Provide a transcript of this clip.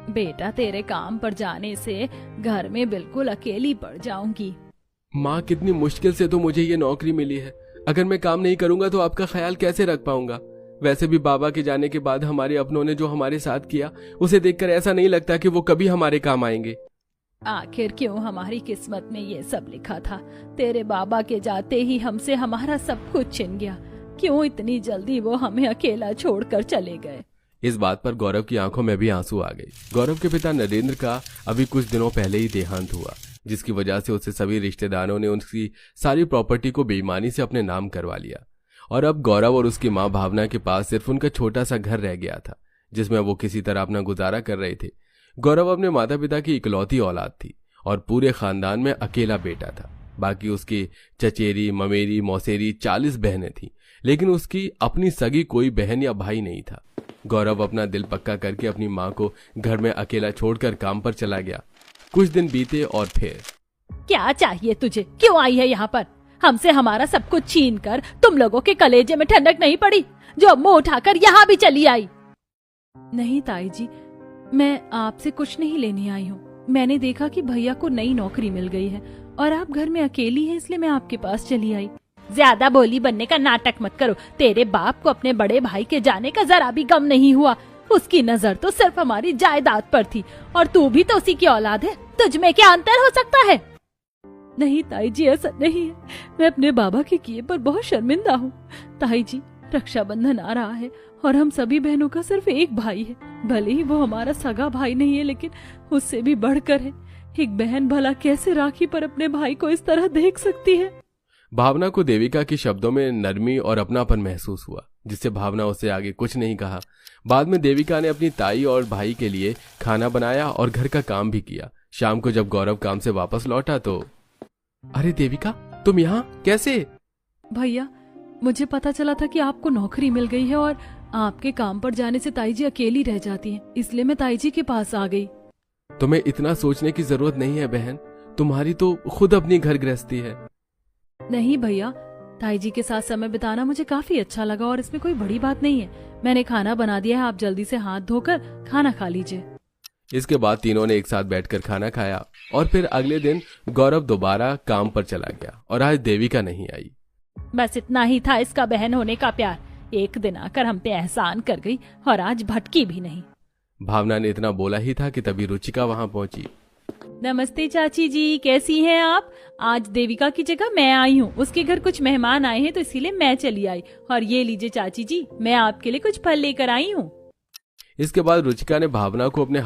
बेटा तेरे काम पर जाने से घर में बिल्कुल अकेली पड़ जाऊंगी। माँ, कितनी मुश्किल से तो मुझे ये नौकरी मिली है। अगर मैं काम नहीं करूंगा तो आपका ख्याल कैसे रख पाऊंगा। वैसे भी बाबा के जाने के बाद हमारे अपनों ने जो हमारे साथ किया, उसे देखकर ऐसा नहीं लगता कि वो कभी हमारे काम आएंगे। आखिर क्यों हमारी किस्मत में ये सब लिखा था? तेरे बाबा के जाते ही हमसे हमारा सब कुछ छिन गया। क्यों इतनी जल्दी वो हमें अकेला छोड़कर चले गए? इस बात पर गौरव की आंखों में भी आंसू आ गए। गौरव के पिता नरेंद्र का अभी कुछ दिनों पहले ही देहांत हुआ, जिसकी वजह से उससे सभी रिश्तेदारों ने उसकी सारी प्रॉपर्टी को बेईमानी से अपने नाम करवा लिया। और अब गौरव और उसकी मां भावना के पास सिर्फ उनका छोटा सा घर रह गया था, जिसमें वो किसी तरह अपना गुजारा कर रहे थे। गौरव अपने माता पिता की इकलौती औलाद थी और पूरे खानदान में अकेला बेटा था। बाकी उसकी चचेरी, ममेरी, मौसेरी 40 बहनें थीं, लेकिन उसकी अपनी सगी कोई बहन या भाई नहीं था। गौरव अपना दिल पक्का करके अपनी माँ को घर में अकेला छोड़कर काम पर चला गया। कुछ दिन बीते और फिर क्या चाहिए तुझे? क्यों आई है यहाँ पर? हमसे हमारा सब कुछ छीन कर तुम लोगों के कलेजे में ठंडक नहीं पड़ी जो मुंह उठाकर यहाँ भी चली आई? नहीं ताई जी, मैं आपसे कुछ नहीं लेने आई हूँ। मैंने देखा कि भैया को नई नौकरी मिल गई है और आप घर में अकेली हैं, इसलिए मैं आपके पास चली आई। ज्यादा बोली बनने का नाटक मत करो। तेरे बाप को अपने बड़े भाई के जाने का जरा भी गम नहीं हुआ। उसकी नजर तो सिर्फ हमारी जायदाद पर थी और तू भी तो उसी की औलाद है। तुझ में क्या अंतर हो सकता है? नहीं ताई जी, ऐसा नहीं है। मैं अपने बाबा के किए पर बहुत शर्मिंदा हूँ। ताई जी, रक्षाबंधन आ रहा है और हम सभी बहनों का सिर्फ एक भाई है। भले ही वो हमारा सगा भाई नहीं है, लेकिन उससे भी बढ़कर है। एक बहन भला कैसे राखी पर अपने भाई को इस तरह देख सकती है? भावना को देविका के शब्दों में नरमी और अपनापन महसूस हुआ, जिससे भावना उससे आगे कुछ नहीं कहा। बाद में देविका ने अपनी ताई और भाई के लिए खाना बनाया और घर का काम भी किया। शाम को जब गौरव काम से वापस लौटा तो अरे देविका, तुम यहाँ कैसे? भैया, मुझे पता चला था कि आपको नौकरी मिल गई है और आपके काम पर जाने से ताई जी अकेली रह जाती हैं, इसलिए मैं ताई जी के पास आ गई। तुम्हें इतना सोचने की जरूरत नहीं है बहन, तुम्हारी तो खुद अपनी घर गृहस्थी है। नहीं भैया, ताई जी के साथ समय बिताना मुझे काफी अच्छा लगा और इसमें कोई बड़ी बात नहीं है। मैंने खाना बना दिया है, आप जल्दी से हाथ धोकर खाना खा लीजिए। इसके बाद तीनों ने एक साथ बैठकर खाना खाया और फिर अगले दिन गौरव दोबारा काम पर चला गया और आज देविका नहीं आई। बस इतना ही था इसका बहन होने का प्यार। एक दिन आकर हम पे एहसान कर गई और आज भटकी भी नहीं। भावना ने इतना बोला ही था कि तभी रुचिका वहां पहुंची। नमस्ते चाची जी, कैसी हैं आप? आज देविका की जगह मैं आई हूँ। उसके घर कुछ मेहमान आए हैं तो इसीलिए मैं चली आई। और ये लीजिए चाची जी, मैं आपके लिए कुछ फल लेकर आई हूँ। इसके बाद रुचिका ने भावना को अपने